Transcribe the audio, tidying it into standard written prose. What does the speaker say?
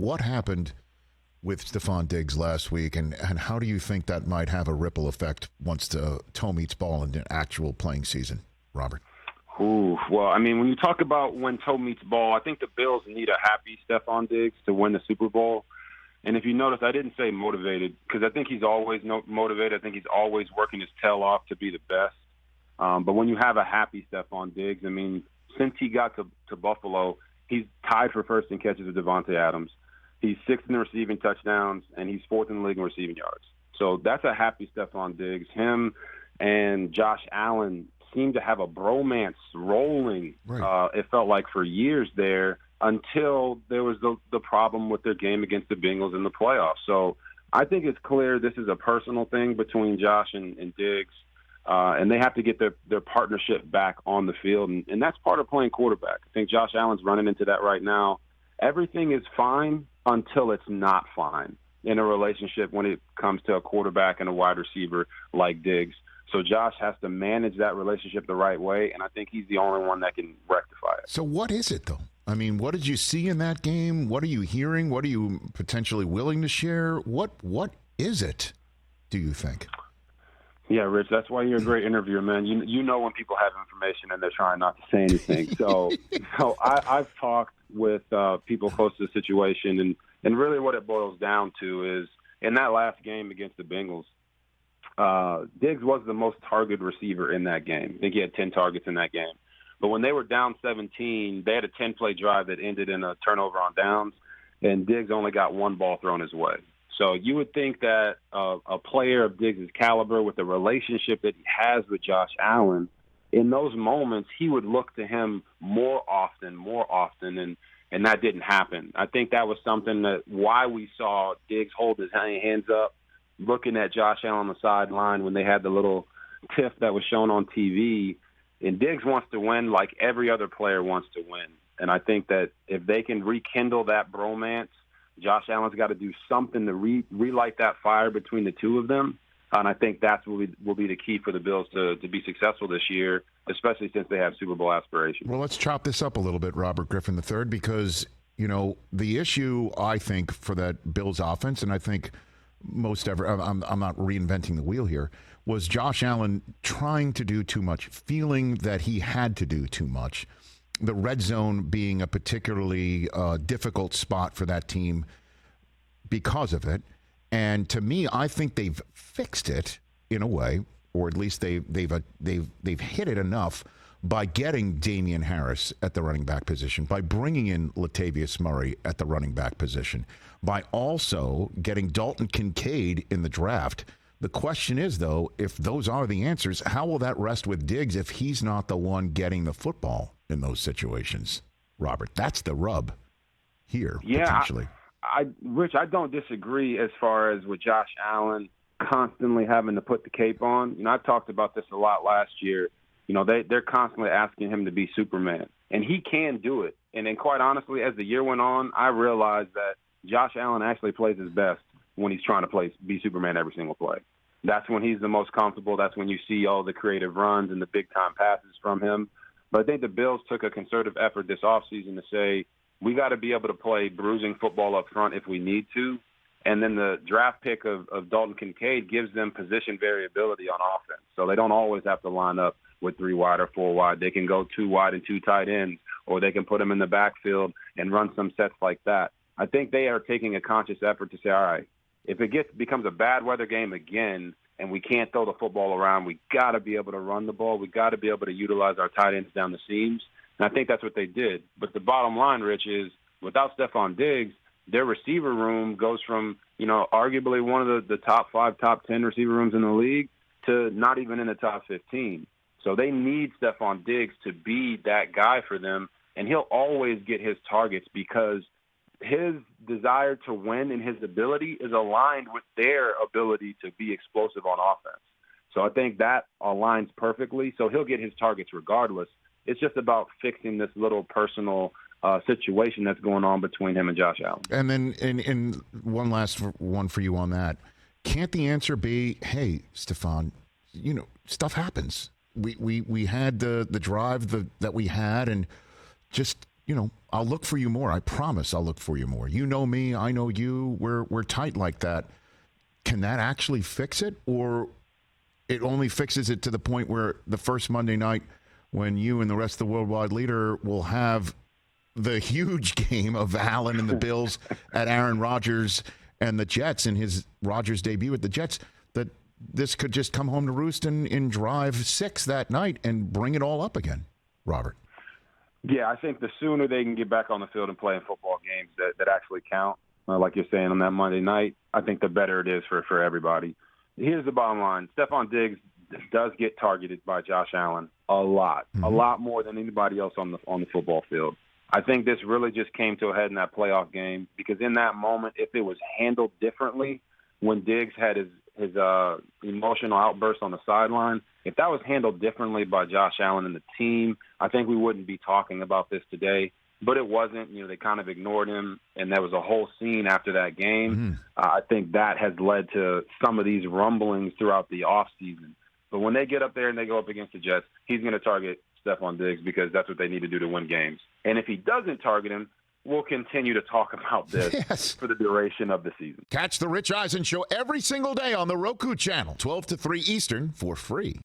What happened with Stefon Diggs last week, and how do you think that might have a ripple effect once the toe meets ball in the actual playing season, Robert? Ooh, well, I mean, when you talk about when toe meets ball, I think the Bills need a happy Stefon Diggs to win the Super Bowl. And if you notice, I didn't say motivated because I think he's always motivated. I think he's always working his tail off to be the best. But when you have a happy Stefon Diggs, I mean, since he got to Buffalo, he's tied for first in catches with Devontae Adams. He's sixth in receiving touchdowns, and he's fourth in the league in receiving yards. So that's a happy Stefon Diggs. Him and Josh Allen seemed to have a bromance rolling, right. It felt like, for years there until there was the problem with their game against the Bengals in the playoffs. So I think it's clear this is a personal thing between Josh and Diggs, and they have to get their partnership back on the field, and that's part of playing quarterback. I think Josh Allen's running into that right now. Everything is fine until it's not fine in a relationship when it comes to a quarterback and a wide receiver like Diggs. So Josh has to manage that relationship the right way, and I think he's the only one that can rectify it. So what is it, though? I mean, what did you see in that game? What are you hearing? What are you potentially willing to share? What is it, do you think? Yeah, Rich, that's why you're a great interviewer, man. You know when people have information and they're trying not to say anything. So I've talked with people close to the situation, and really what it boils down to is in that last game against the Bengals, Diggs was the most targeted receiver in that game. I think he had 10 targets in that game. But when they were down 17, they had a 10-play drive that ended in a turnover on downs, and Diggs only got one ball thrown his way. So you would think that a player of Diggs' caliber with the relationship that he has with Josh Allen, in those moments he would look to him more often, and that didn't happen. I think that was something that why we saw Diggs hold his hands up, looking at Josh Allen on the sideline when they had the little tiff that was shown on TV. And Diggs wants to win like every other player wants to win. And I think that if they can rekindle that bromance, Josh Allen's got to do something to relight that fire between the two of them. And I think that's will be the key for the Bills to be successful this year, especially since they have Super Bowl aspirations. Well, let's chop this up a little bit, Robert Griffin III, because, you know, the issue, I think, for that Bills offense, and I think I'm not reinventing the wheel here, was Josh Allen trying to do too much, feeling that he had to do too much. The red zone being a particularly difficult spot for that team because of it. And to me, I think they've fixed it in a way, or at least they've hit it enough by getting Damian Harris at the running back position, by bringing in Latavius Murray at the running back position, by also getting Dalton Kincaid in the draft. The question is, though, if those are the answers, how will that rest with Diggs if he's not the one getting the football in those situations? Robert, that's the rub here, potentially. Rich, I don't disagree as far as with Josh Allen constantly having to put the cape on. You know, I've talked about this a lot last year. You know, they're constantly asking him to be Superman, and he can do it. And then, quite honestly, as the year went on, I realized that Josh Allen actually plays his best when he's trying to be Superman every single play. That's when he's the most comfortable. That's when you see all the creative runs and the big-time passes from him. But I think the Bills took a concerted effort this offseason to say, we got to be able to play bruising football up front if we need to. And then the draft pick of Dalton Kincaid gives them position variability on offense. So they don't always have to line up with 3 wide or 4 wide. They can go 2 wide and 2 tight ends, or they can put them in the backfield and run some sets like that. I think they are taking a conscious effort to say, all right, if it becomes a bad weather game again and we can't throw the football around, we got to be able to run the ball. We got to be able to utilize our tight ends down the seams. And I think that's what they did. But the bottom line, Rich, is without Stefon Diggs, their receiver room goes from, you know, arguably one of the top 5, top 10 receiver rooms in the league to not even in the top 15. So they need Stefon Diggs to be that guy for them, and he'll always get his targets because his desire to win and his ability is aligned with their ability to be explosive on offense. So I think that aligns perfectly. So he'll get his targets regardless. It's just about fixing this little personal situation that's going on between him and Josh Allen. And then and one last one for you on that. Can't the answer be, hey, Stefon, you know, stuff happens. We had the drive that we had, and just I'll look for you more. I promise I'll look for you more. You know me, I know you. We're tight like that. Can that actually fix it, or it only fixes it to the point where the first Monday night when you and the rest of the worldwide leader will have the huge game of Allen and the Bills at Aaron Rodgers and the Jets in his Rodgers debut at the Jets, that this could just come home to roost in drive 6 that night and bring it all up again, Robert? Yeah, I think the sooner they can get back on the field and play in football games that actually count, like you're saying on that Monday night, I think the better it is for everybody. Here's the bottom line. Stefon Diggs does get targeted by Josh Allen a lot more than anybody else on the football field. I think this really just came to a head in that playoff game because in that moment, if it was handled differently, when Diggs had his emotional outburst on the sideline, if that was handled differently by Josh Allen and the team, I think we wouldn't be talking about this today. But it wasn't. They kind of ignored him, and there was a whole scene after that game. I think that has led to some of these rumblings throughout the offseason. But when they get up there and they go up against the Jets, he's going to target Stefon Diggs because that's what they need to do to win games. And if he doesn't target him, we'll continue to talk about this for the duration of the season. Catch the Rich Eisen Show every single day on the Roku channel, 12 to 3 Eastern, for free.